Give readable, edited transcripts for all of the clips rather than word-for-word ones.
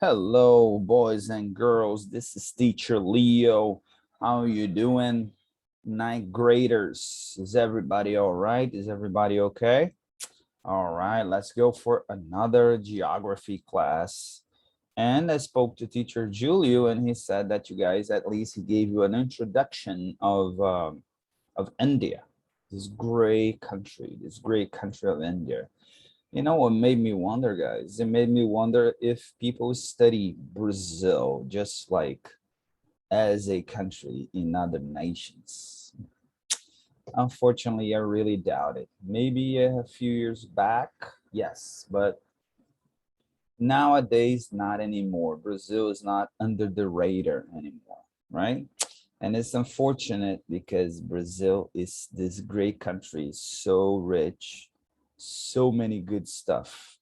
Hello, boys and girls. This is Teacher Leo. How are you doing? Ninth graders. Is everybody all right? Is everybody okay? All right, let's go for another geography class. And I spoke to Teacher Julio, and he said that you guys, at least he gave you an introduction of India, this great country of India. You know what made me wonder, guys? It made me wonder if people study Brazil just like as a country in other nations. Unfortunately, I really doubt it. Maybe a few years back, yes, but nowadays, not anymore. Brazil is not under the radar anymore, right? And it's unfortunate because Brazil is this great country, so rich, so many good stuff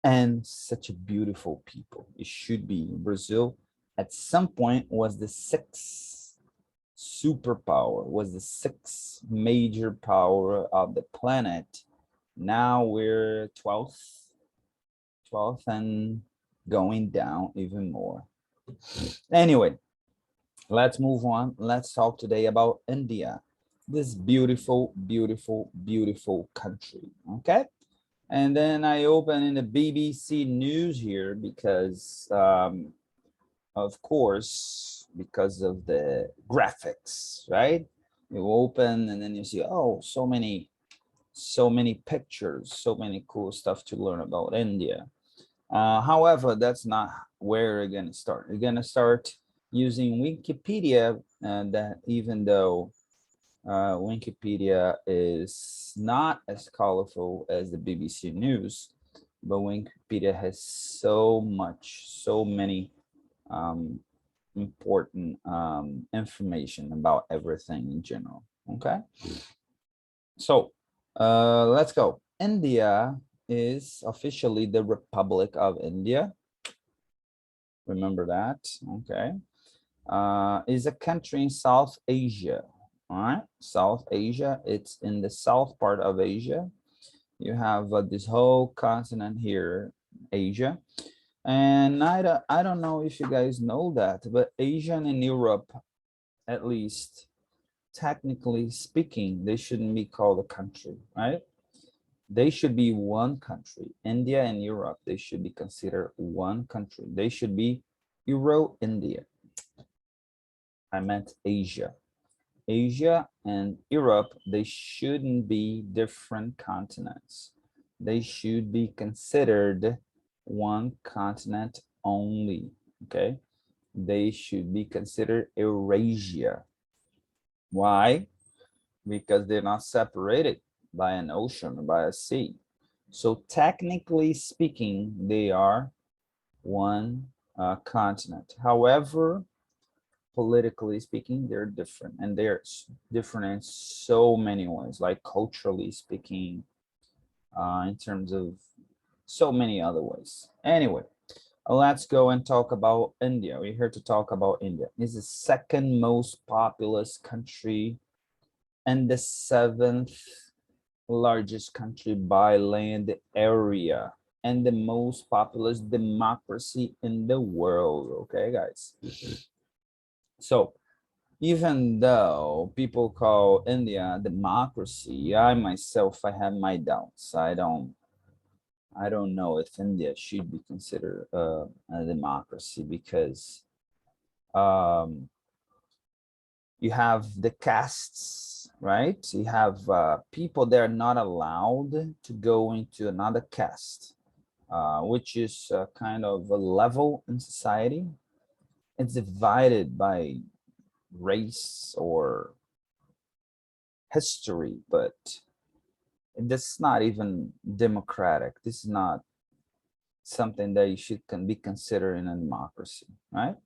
and such a beautiful people. It should be. Brazil at some point was the sixth superpower, was the sixth major power of the planet. Now we're 12th and going down even more. Anyway, let's move on. Let's talk today about India, this beautiful, beautiful, beautiful country, okay? And then I open in the BBC News here because, of course, because of the graphics, right? You open and then you see, oh, so many pictures, so many cool stuff to learn about India. However, that's not where we're going to start. We're going to start using Wikipedia, and that even though Wikipedia is not as colorful as the BBC News, but Wikipedia has so many important information about everything in general. Okay, so let's go. India is officially the Republic of India. Remember that, okay? Is a country in South Asia. All right, South Asia, it's in the south part of Asia. You have this whole continent here, Asia. And I don't know if you guys know that, but Asia and Europe, at least technically speaking, they shouldn't be called a country, right? They should be one country. India and Europe, they should be considered one country. They should be Euro-India. I meant Asia. Asia and Europe, they shouldn't be different continents. They should be considered one continent only, okay? They should be considered Eurasia. Why? Because they're not separated by an ocean or by a sea. So technically speaking, they are one continent. However, politically speaking, they're different, and they're different in so many ways, like culturally speaking, in terms of so many other ways. Anyway, let's go and talk about India. We're here to talk about India. It's the second most populous country and the seventh largest country by land area and the most populous democracy in the world. Okay, guys. So even though people call India a democracy, I myself, I have my doubts. I don't know if India should be considered a democracy because you have the castes, right? You have people that are not allowed to go into another caste, which is kind of a level in society. It's divided by race or history, but this is not even democratic. This is not something that you should be considered in a democracy, right?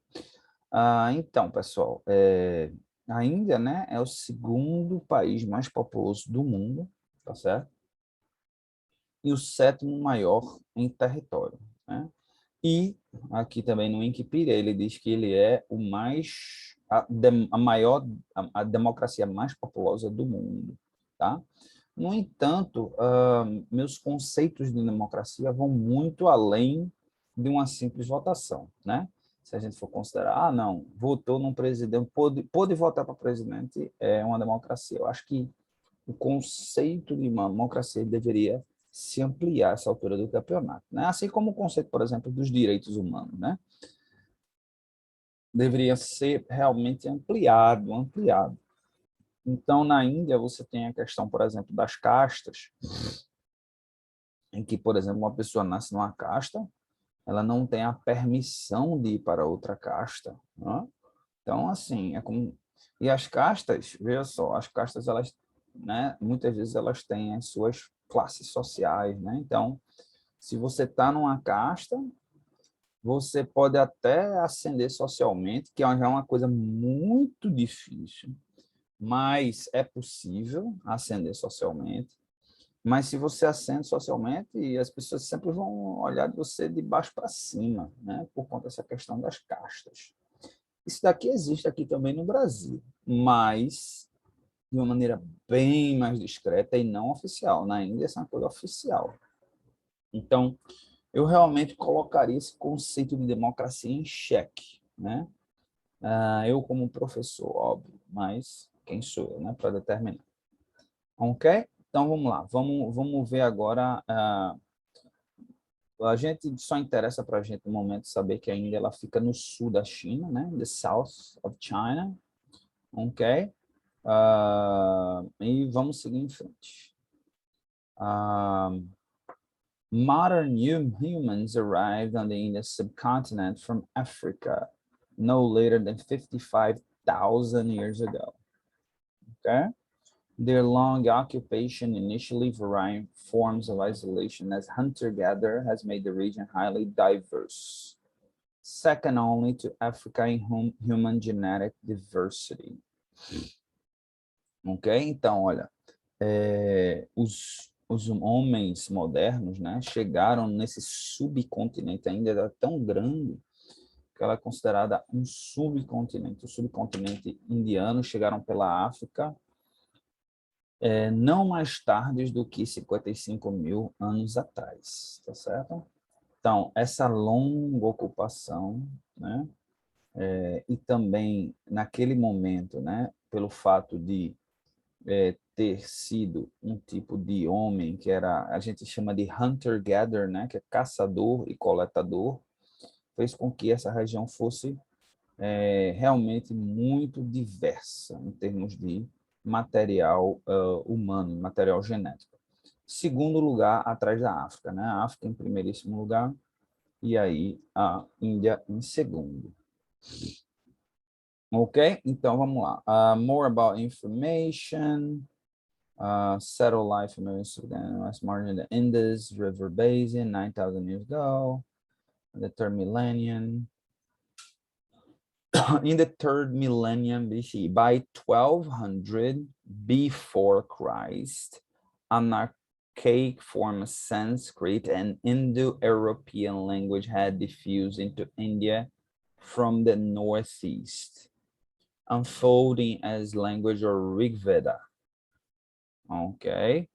Então, pessoal, a Índia, né, é o segundo país mais populoso do mundo, tá certo? E o sétimo maior em território, né? E aqui também no Wikipedia ele diz que ele é o mais a democracia mais populosa do mundo, tá? No entanto, meus conceitos de democracia vão muito além de uma simples votação, né? Se a gente for considerar, ah, não, votou num presidente, pôde votar para presidente, é uma democracia. Eu acho que o conceito de uma democracia deveria se ampliar a essa altura do campeonato, né? Assim como o conceito, por exemplo, dos direitos humanos, né? Deveria ser realmente ampliado. Então, na Índia, você tem a questão, por exemplo, das castas, em que, por exemplo, uma pessoa nasce numa casta, ela não tem a permissão de ir para outra casta, né? Então, assim, é como... E as castas, veja só, as castas, elas, né, muitas vezes elas têm as suas classes sociais, né? Então, se você está numa casta, você pode até ascender socialmente, que já é uma coisa muito difícil, mas é possível ascender socialmente. Mas se você ascende socialmente, as pessoas sempre vão olhar de você de baixo para cima, né? Por conta dessa questão das castas. Isso daqui existe aqui também no Brasil, mas de uma maneira bem mais discreta e não oficial. Na Índia, essa é uma coisa oficial. Então, eu realmente colocaria esse conceito de democracia em xeque, né? Eu como professor, óbvio, mas quem sou eu, né, para determinar. Ok? Então, vamos lá. Vamos ver agora. A gente só interessa para a gente no momento saber que a Índia ela fica no sul da China, né? The south of China. Ok? E vamos seguir em frente. Modern humans arrived on the Indian subcontinent from Africa no later than 55,000 years ago. Okay? Their long occupation, initially varying forms of isolation as hunter-gatherer, has made the region highly diverse, second only to Africa in human genetic diversity. Ok? Então, olha, os homens modernos, né, chegaram nesse subcontinente, ainda era tão grande que ela é considerada um subcontinente. O subcontinente indiano chegaram pela África não mais tarde do que 55 mil anos atrás, tá certo? Então, essa longa ocupação, né, e também naquele momento, né, pelo fato de ter sido um tipo de homem que era, a gente chama de hunter-gatherer, né, que é caçador e coletador, fez com que essa região fosse realmente muito diversa em termos de material humano, material genético. Segundo lugar, atrás da África, né? A África em primeiríssimo lugar e aí a Índia em segundo. Ok? Então vamos lá. More about information. Settled life in the west margin of the Indus River Basin, 9,000 years ago. The third millennium. In the third millennium BC, by 1200 before Christ, an archaic form of Sanskrit, an Indo-European language, had diffused into India from the northeast, unfolding as language or Rigveda. Okay,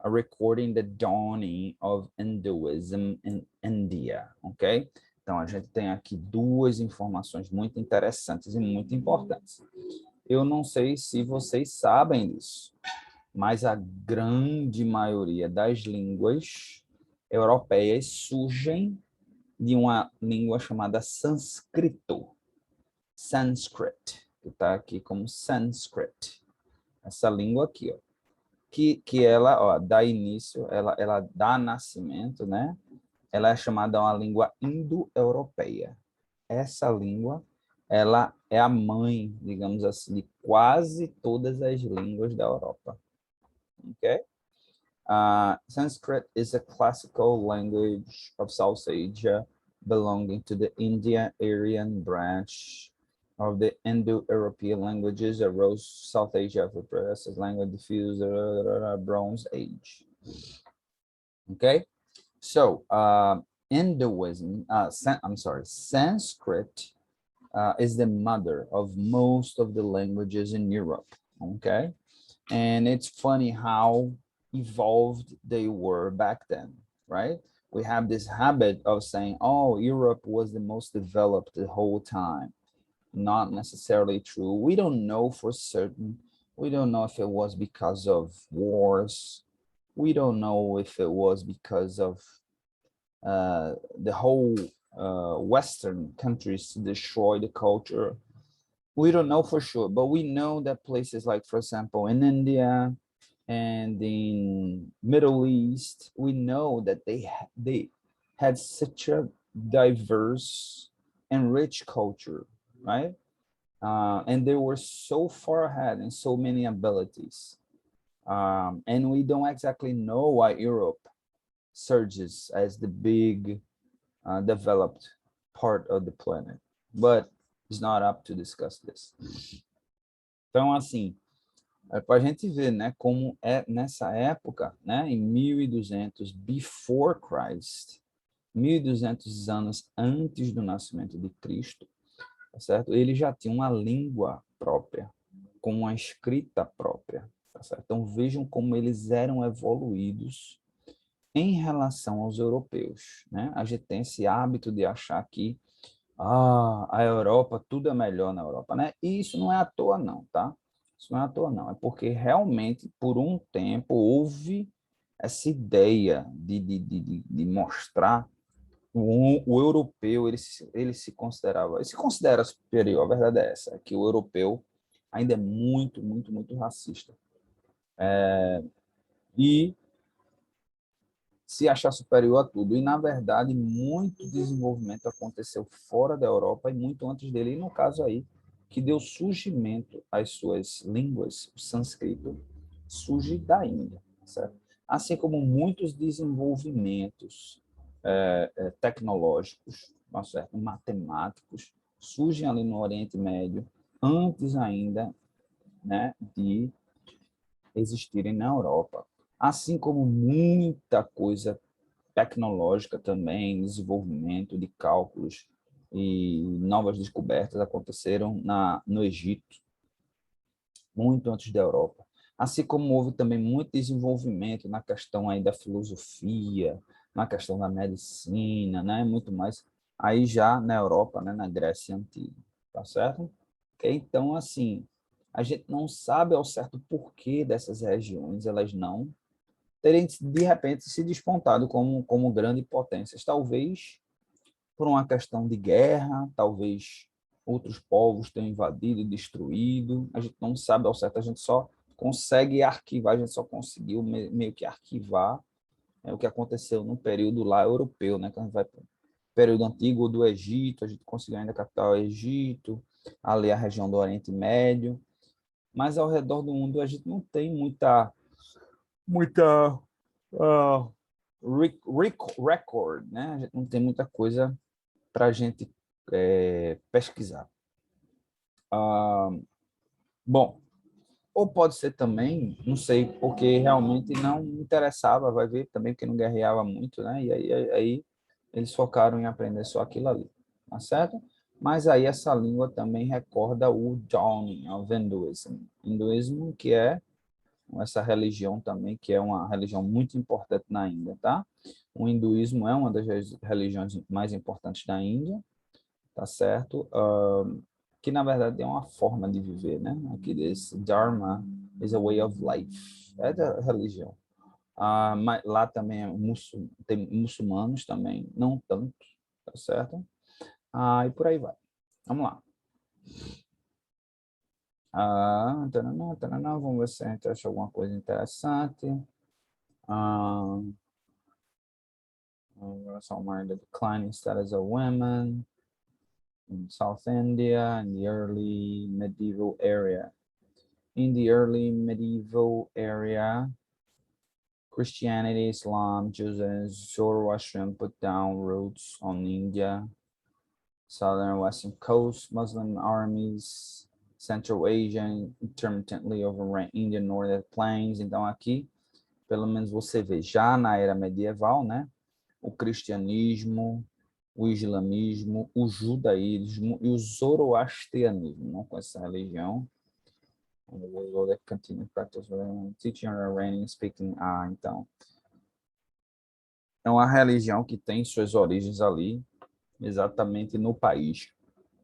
recording the dawning of Hinduism in India. Okay. Então, a gente tem aqui duas informações muito interessantes e muito importantes. Eu não sei se vocês sabem disso, mas a grande maioria das línguas europeias surgem de uma língua chamada sânscrito. Sanskrit, que está aqui como Sanskrit. Essa língua aqui, ó, que ela, ó, dá início, ela dá nascimento, né? Ela é chamada uma língua indo-europeia. Essa língua, ela é a mãe, digamos assim, de quase todas as línguas da Europa. Okay? Sanskrit is a classical language of South Asia belonging to the Indo-Aryan branch of the Indo-European languages, arose South Asia for process language diffused Bronze Age. Okay? So, Hinduism, Sanskrit is the mother of most of the languages in Europe, okay? And it's funny how evolved they were back then, right? we have this habit of saying, oh, Europe was the most developed the whole time. Not necessarily true. We don't know for certain. We don't know if it was because of wars. We don't know if it was because of the whole Western countries destroy the culture. We don't know for sure, but we know that places like, for example, in India and in Middle East, we know that they had such a diverse and rich culture, right? And they were so far ahead in so many abilities. And we don't exactly know why Europe surges as the big developed part of the planet, but it's not up to discuss this. Então, assim, para a gente ver, né, como é nessa época, né, em 1200 before Christ, 1200 anos antes do nascimento de Cristo, tá certo? Ele já tinha uma língua própria, com uma escrita própria, tá certo? Então vejam como eles eram evoluídos em relação aos europeus, né? A gente tem esse hábito de achar que a Europa, tudo é melhor na Europa, né? E isso não é à toa não, tá? Isso não é à toa não, é porque realmente por um tempo houve essa ideia de mostrar o europeu, ele se considerava, ele se considera superior, a verdade é essa, é que o europeu ainda é muito, muito, muito racista. E se achar superior a tudo. E, na verdade, muito desenvolvimento aconteceu fora da Europa e muito antes dele. E, no caso aí, que deu surgimento às suas línguas, o sânscrito surge da Índia, certo? Assim como muitos desenvolvimentos tecnológicos, tá certo? Matemáticos, surgem ali no Oriente Médio, antes ainda, né, de existirem na Europa. Assim como muita coisa tecnológica também, desenvolvimento de cálculos e novas descobertas aconteceram no Egito, muito antes da Europa. Assim como houve também muito desenvolvimento na questão aí da filosofia, na questão da medicina, né, muito mais aí já na Europa, né, na Grécia Antiga, tá certo? Okay? Então, assim, a gente não sabe ao certo porquê dessas regiões, elas não terem, de repente, se despontado como grandes potências. Talvez por uma questão de guerra, talvez outros povos tenham invadido e destruído. A gente não sabe ao certo, a gente só consegue arquivar, a gente só conseguiu meio que arquivar o que aconteceu no período lá europeu, né? Quando a gente vai para o período antigo do Egito, a gente conseguiu ainda captar o Egito, ali a região do Oriente Médio, mas ao redor do mundo a gente não tem muita record, né? A gente não tem muita coisa para a gente pesquisar. Bom, ou pode ser também, não sei, porque realmente não interessava, vai ver também porque não guerreava muito, né? E aí eles focaram em aprender só aquilo ali, tá certo? Mas aí essa língua também recorda o dawning of Hinduism. Hinduísmo, que é essa religião também, que é uma religião muito importante na Índia, tá? O hinduísmo é uma das religiões mais importantes da Índia, tá certo? Que na verdade é uma forma de viver, né? Aqui diz Dharma is a way of life, é da religião. Mas lá também tem muçulmanos também, não tanto, tá certo? E por aí vai. Vamos lá. Vamos ver se a gente acha alguma coisa interessante. The declining status of women in South India in the early medieval area. In the early medieval area, Christianity, Islam, Judaism, Zoroastrian put down roots on India, southern and western coast, Muslim armies, Central Asia, intermittently overran Indian northern plains. Então aqui, pelo menos você vê, já na era medieval, né? O cristianismo, o islamismo, o judaísmo e o zoroastrianismo, não com essa religião. That continue practice teaching or reigning, speaking. Então, é uma religião que tem suas origens ali, exatamente no país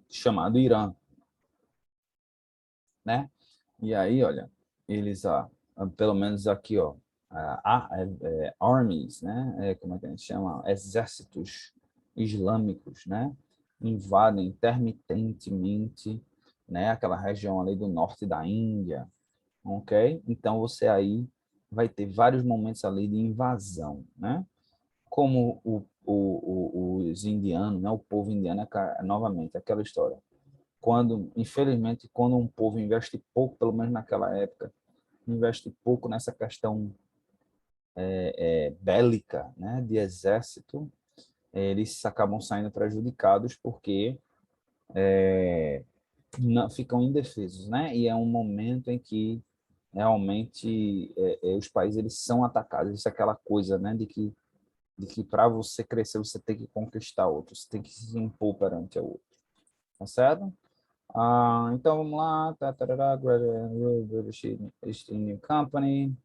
chamado Irã, né? E aí, olha, eles, pelo menos aqui, ó, armies, né? Como é que a gente chama? Exércitos islâmicos, né? Invadem intermitentemente, né? Aquela região ali do norte da Índia, ok? Então, você aí vai ter vários momentos ali de invasão, né? Como os indianos, né? O povo indiano, novamente, aquela história infelizmente, quando um povo investe pouco, pelo menos naquela época, investe pouco nessa questão bélica, né, de exército, eles acabam saindo prejudicados porque não, ficam indefesos, né? E é um momento em que realmente os países eles são atacados. Isso é aquela coisa, né, de que para você crescer você tem que conquistar outros, você tem que se impor perante o outro, tá certo? Então vamos lá, British East India Company,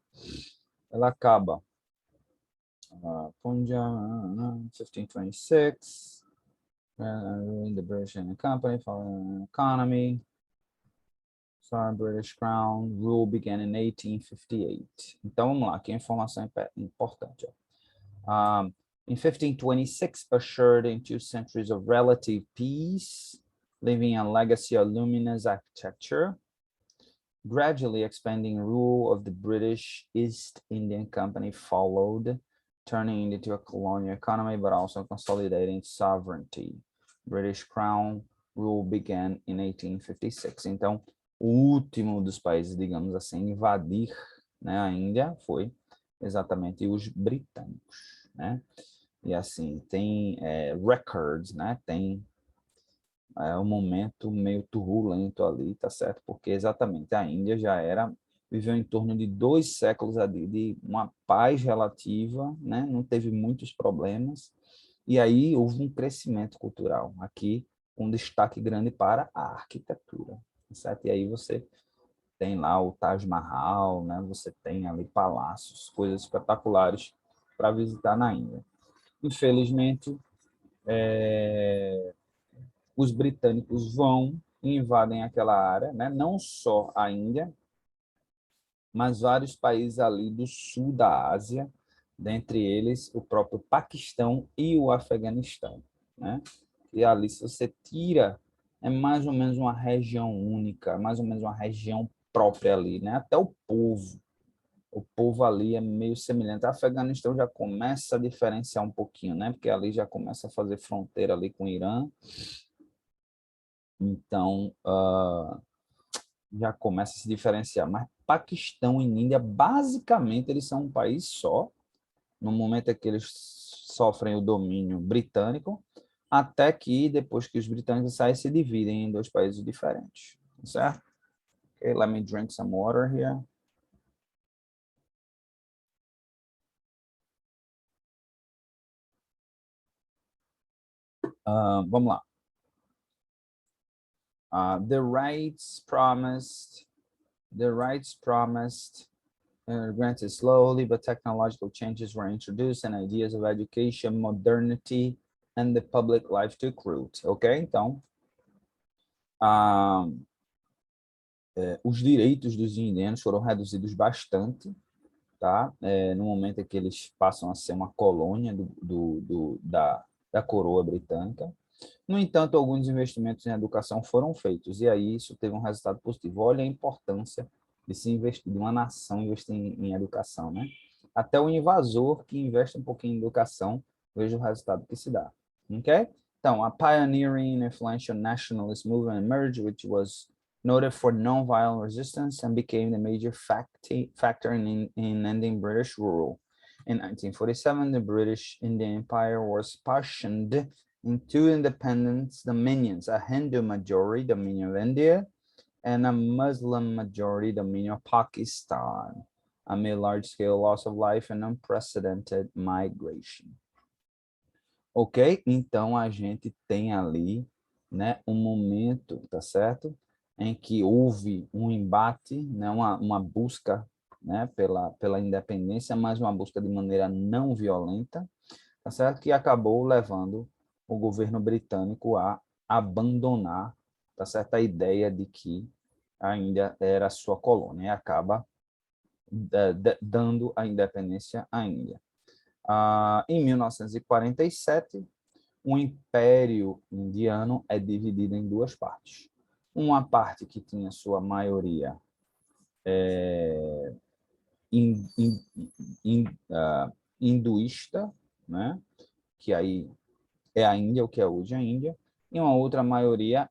ela acaba, Punjab, 1526, the British Indian Company, following economy, sorry, British Crown, rule began in 1858. Então vamos lá, aqui a informação importante. In 1526, ushered in 2 centuries of relative peace, leaving a legacy of luminous architecture, gradually expanding rule of the British East Indian Company followed, turning it into a colonial economy, but also consolidating sovereignty. British Crown rule began in 1856. Então, o último dos países, digamos assim, invadir, né, a Índia foi exatamente os britânicos, né? E assim, tem records, né? Tem um momento meio turbulento ali, tá certo? Porque exatamente a Índia viveu em torno de 2 séculos ali de uma paz relativa, né? Não teve muitos problemas, e aí houve um crescimento cultural, aqui um destaque grande para a arquitetura, tá certo? E aí você tem lá o Taj Mahal, né? Você tem ali palácios, coisas espetaculares para visitar na Índia. Infelizmente, os britânicos vão e invadem aquela área, né? Não só a Índia, mas vários países ali do sul da Ásia, dentre eles o próprio Paquistão e o Afeganistão, né? E ali, se você tira, é mais ou menos uma região única, mais ou menos uma região própria ali, né? Até o povo ali é meio semelhante. O Afeganistão já começa a diferenciar um pouquinho, né? Porque ali já começa a fazer fronteira ali com o Irã. Então, já começa a se diferenciar. Mas Paquistão e Índia, basicamente, eles são um país só, no momento em que eles sofrem o domínio britânico, até que, depois que os britânicos saem, se dividem em 2 países diferentes. Certo? Okay, let me drink some water here. Vamos lá. The rights promised granted slowly, but technological changes were introduced and ideas of education, modernity, and the public life took root. Ok? Então, os direitos dos indianos foram reduzidos bastante, tá? No momento em que eles passam a ser uma colônia da coroa britânica. No entanto, alguns investimentos em educação foram feitos, e aí isso teve um resultado positivo. Olha a importância de se investir, de uma nação investir em educação, né? Até o invasor que investe um pouquinho em educação, veja o resultado que se dá. Ok? Então, a pioneering and influential nationalist movement emerged, which was noted for non-violent resistance and became the major factor in ending British rule. In 1947, the British Indian Empire was partitioned in 2 independent dominions, a Hindu majority dominion of India and a Muslim majority dominion of Pakistan, amid large-scale loss of life and unprecedented migration. Ok? Então, a gente tem ali, né, um momento, tá certo? Em que houve um embate, né, uma busca, né, pela independência, mas uma busca de maneira não violenta, tá certo? Que acabou levando o governo britânico a abandonar, tá certo? A ideia de que a Índia era sua colônia e acaba dando a independência à Índia. Em 1947, o Império Indiano é dividido em duas partes. Uma parte que tinha sua maioria hinduísta, né? Que aí é a Índia, o que é hoje a Índia, e uma outra maioria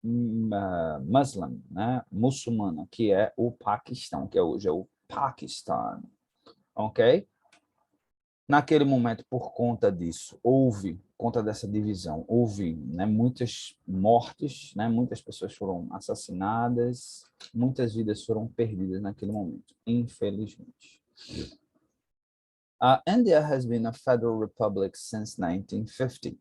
muçulmana, né? Muçulmana, que é o Paquistão, que é hoje é o Paquistão, ok? Naquele momento, por conta disso, conta dessa divisão, houve, né, muitas mortes, né, muitas pessoas foram assassinadas, muitas vidas foram perdidas naquele momento, infelizmente. India has been a federal republic since 1950,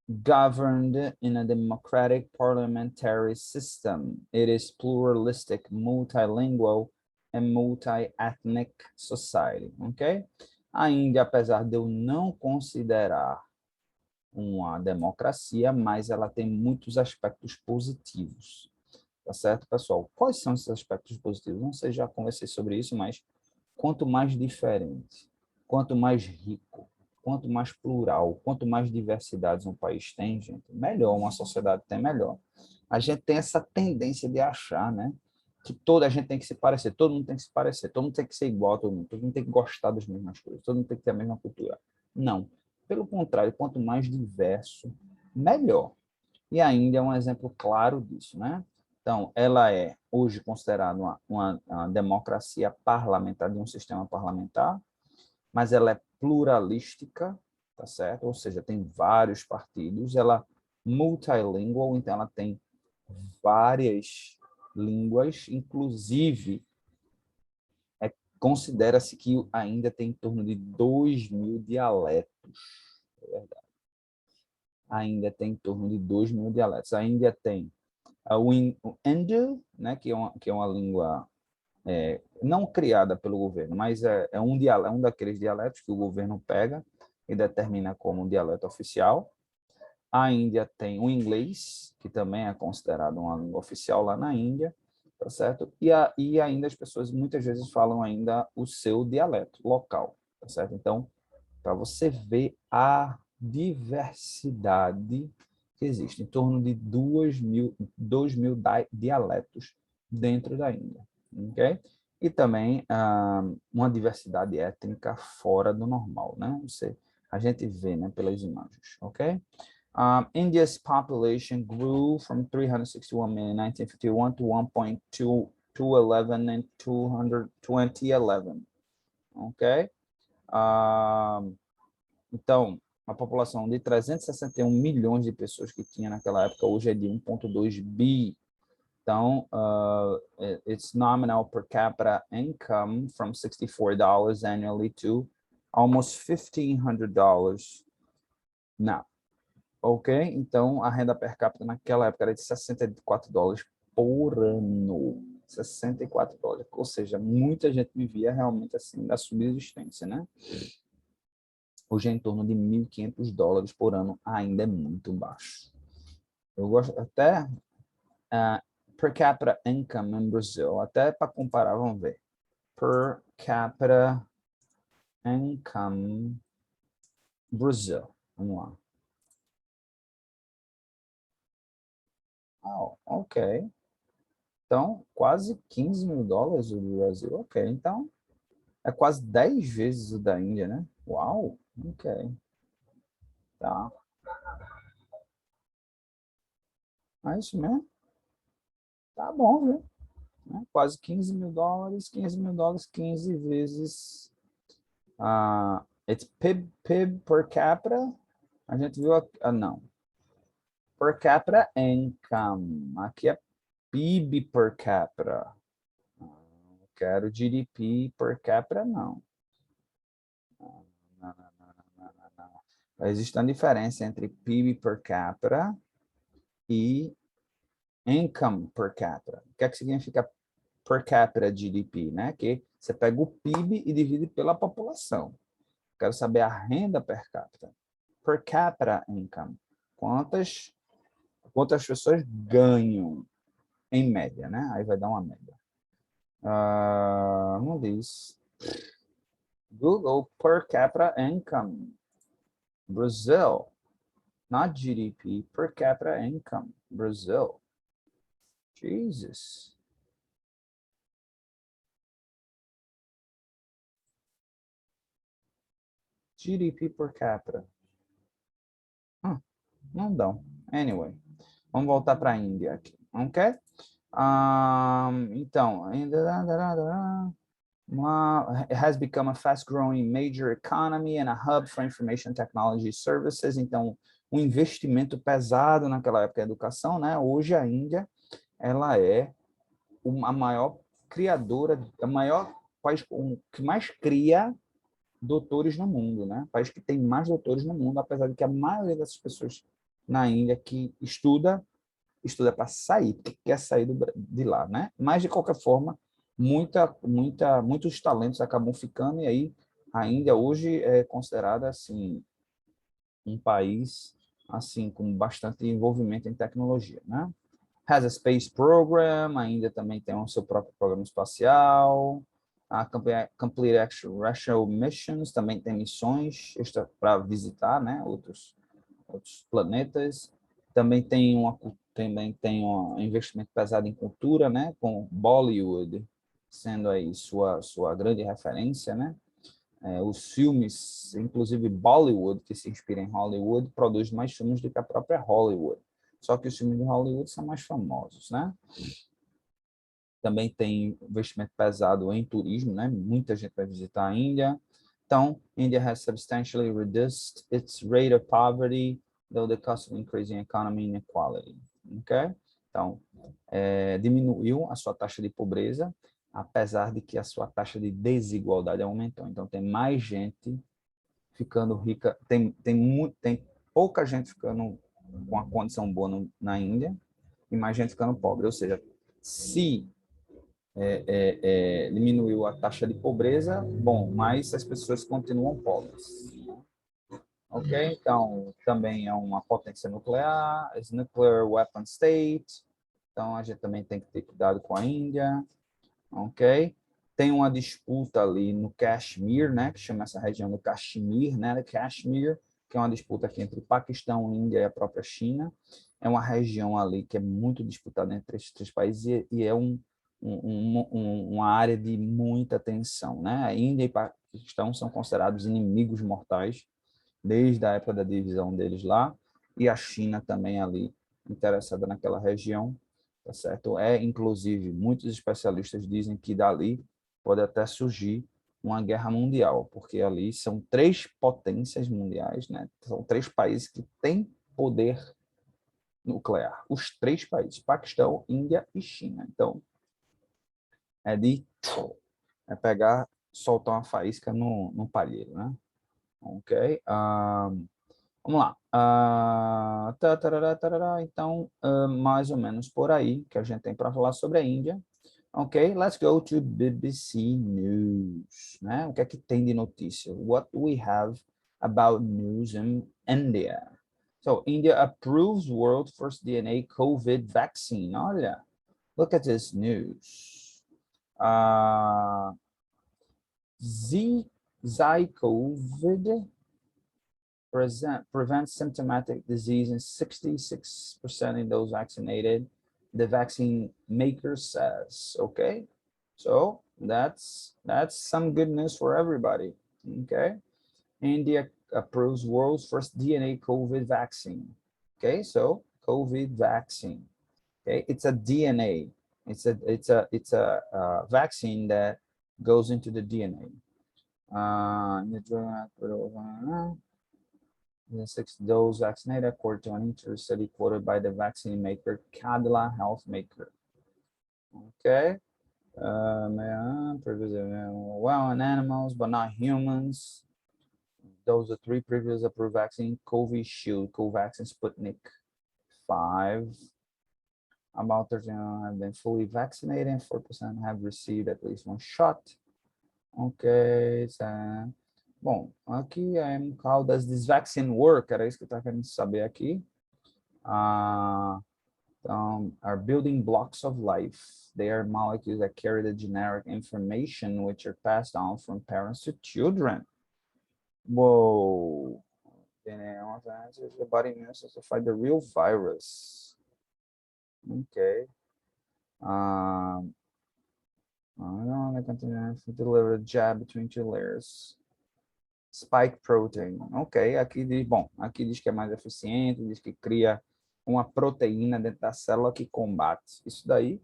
governed in a democratic parliamentary system. It is pluralistic, multilingual, and multi-ethnic society, ok? A Índia, apesar de eu não considerar uma democracia, mas ela tem muitos aspectos positivos. Tá certo, pessoal? Quais são esses aspectos positivos? Não sei, já conversei sobre isso, mas quanto mais diferente, quanto mais rico, quanto mais plural, quanto mais diversidades um país tem, gente, melhor uma sociedade tem, melhor. A gente tem essa tendência de achar, né, que toda a gente tem que se parecer, todo mundo tem que se parecer, todo mundo tem que ser igual a todo mundo tem que gostar das mesmas coisas, todo mundo tem que ter a mesma cultura. Não. Pelo contrário, quanto mais diverso, melhor. E a Índia é um exemplo claro disso, né? Então, ela é hoje considerada uma democracia parlamentar, de um sistema parlamentar, mas ela é pluralística, tá certo? Ou seja, tem vários partidos, ela é multilingual, então ela tem várias línguas, inclusive considera-se que ainda tem em torno de 2.000 dialetos. É verdade. Ainda tem em torno de 2.000 dialetos. A Índia tem o Hindi, né, que é uma língua não criada pelo governo, mas é um daqueles dialetos que o governo pega e determina como um dialeto oficial. A Índia tem o inglês, que também é considerado uma língua oficial lá na Índia, tá certo? E ainda as pessoas muitas vezes falam ainda o seu dialeto local, tá certo? Então, para você ver a diversidade que existe, em torno de 2.000 dialetos dentro da Índia, ok? E também uma diversidade étnica fora do normal, né? A gente vê, né, pelas imagens, ok? India's population grew from 361 million in 1951 to 1.211 in 2011, ok? Então, a população de 361 milhões de pessoas que tinha naquela época, hoje é de 1,2 bi. Então, its nominal per capita income from $64 annually to almost $1,500 now. Ok? Então, a renda per capita naquela época era de $64 por ano. $64. Ou seja, muita gente vivia realmente assim da subsistência, né? Hoje é em torno de $1.500 por ano, ainda é muito baixo. Eu gosto até per capita income in Brazil, até para comparar, vamos ver. Per capita income Brazil. Vamos lá. Ok. Então, quase $15.000 do Brasil. Ok, então é quase 10 vezes o da Índia, né? Uau, ok. Tá. É isso mesmo? Tá bom, viu? Né? Quase $15.000, $15.000, 15 vezes it's PIB per capita. A gente viu não. Per capita income. Aqui é PIB per capita. Quero GDP per capita, não. Não, não, não, não, não. Existe uma diferença entre PIB per capita e income per capita. O que é que significa per capita GDP, né? Que você pega o PIB e divide pela população. quero saber a renda per capita. Per capita income. Quantas pessoas ganham em média, né? Aí vai dar uma média. Não diz. Google per capita income. Brazil. Not GDP, per capita income. Brazil. Jesus. GDP per capita. Não dão. Anyway, vamos voltar para a Índia aqui, ok? Então, it has become a fast-growing major economy and a hub for information technology services. Então, um investimento pesado naquela época em educação, né? Hoje a Índia, ela é a maior criadora, a maior país que mais cria doutores no mundo, né? O país que tem mais doutores no mundo, apesar de que a maioria dessas pessoas na Índia que estuda para sair, porque quer sair de lá, né? Mas, de qualquer forma, muitos talentos acabam ficando, e aí a Índia hoje é considerada, assim, um país, assim, com bastante envolvimento em tecnologia, né? Has a space program, a Índia também tem o seu próprio programa espacial, a Complete Extraterrestrial Missions também tem missões para visitar, né, outros planetas. Também tem um investimento pesado em cultura, né, com Bollywood sendo aí sua grande referência, né? Os filmes, inclusive Bollywood, que se inspira em Hollywood, produz mais filmes do que a própria Hollywood. Só que os filmes de Hollywood são mais famosos, né? Também tem investimento pesado em turismo, né? Muita gente vai visitar a Índia. Então, India has substantially reduced its rate of poverty, though the cost of increasing economy inequality. Ok? Então, diminuiu a sua taxa de pobreza, apesar de que a sua taxa de desigualdade aumentou. Então, tem mais gente ficando rica, tem pouca gente ficando com a condição boa na Índia e mais gente ficando pobre. Ou seja, se diminuiu a taxa de pobreza, bom, mas as pessoas continuam pobres. Ok? Então, também é uma potência nuclear, is nuclear weapon state. Então, a gente também tem que ter cuidado com a Índia. Ok? Tem uma disputa ali no Kashmir, né, que chama essa região do Kashmir, né, Kashmir, que é uma disputa aqui entre Paquistão, Índia e a própria China. É uma região ali que é muito disputada entre esses três países e é uma área de muita tensão, né? A Índia e Paquistão são considerados inimigos mortais desde a época da divisão deles lá, e a China também ali interessada naquela região, tá certo? Inclusive, muitos especialistas dizem que dali pode até surgir uma guerra mundial, porque ali são três potências mundiais, né? São três países que têm poder nuclear. Os três países, Paquistão, Índia e China. Então, é de pegar, soltar uma faísca no palheiro, né? Ok? Vamos lá. Então, mais ou menos por aí que a gente tem para falar sobre a Índia. Ok, let's go to BBC News. Né? O que é que tem de notícia? What we have about news in India. So, India approves world first DNA COVID vaccine. Olha, look at this news. Zycovid prevents symptomatic disease in 66% in those vaccinated, the vaccine maker says. Okay, so that's some good news for everybody. Okay, India approves world's first DNA COVID vaccine. Okay, so COVID vaccine. Okay, it's a DNA. It's a vaccine that goes into the DNA. The 6 dose vaccinated, according to an interest study quoted by the vaccine maker, Cadila Health Maker. Okay. Well, in animals, but not humans. Those are 3 previous approved vaccine: Covishield, Covaxin, Sputnik 5. About 13% have been fully vaccinated, and 4% have received at least 1 shot. Okay, so Bom, aqui I'm called as this vaccine work, era isso que eu estava querendo saber aqui. Are building blocks of life. They are molecules that carry the generic information which are passed on from parents to children. Whoa. DNA answers the body immune system to fight the real virus. Okay. I don't want to deliver a jab between two layers. Spike protein. Ok, aqui diz, bom, aqui diz que é mais eficiente, diz que cria uma proteína dentro da célula que combate. Isso daí,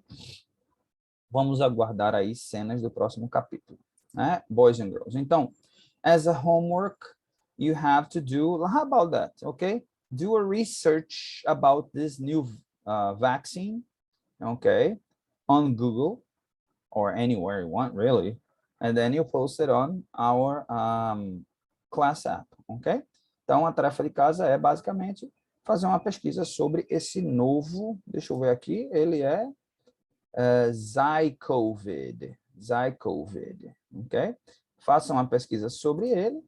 vamos aguardar aí cenas do próximo capítulo, né? Boys and girls. Então, as a homework, you have to do, how about that, okay? Do a research about this new vaccine, okay, on Google or anywhere you want, really, and then you post it on our class app, ok? Então, a tarefa de casa é basicamente fazer uma pesquisa sobre esse novo, deixa eu ver aqui, ele é Zycovid, ok? Façam uma pesquisa sobre ele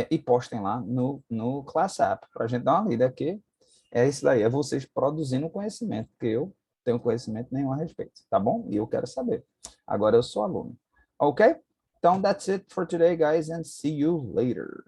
e postem lá no Class App, para a gente dar uma lida aqui. É isso daí, é vocês produzindo conhecimento, porque eu tenho conhecimento nenhum a respeito, tá bom? E eu quero saber. Agora eu sou aluno. Ok? Então, that's it for today, guys, and see you later.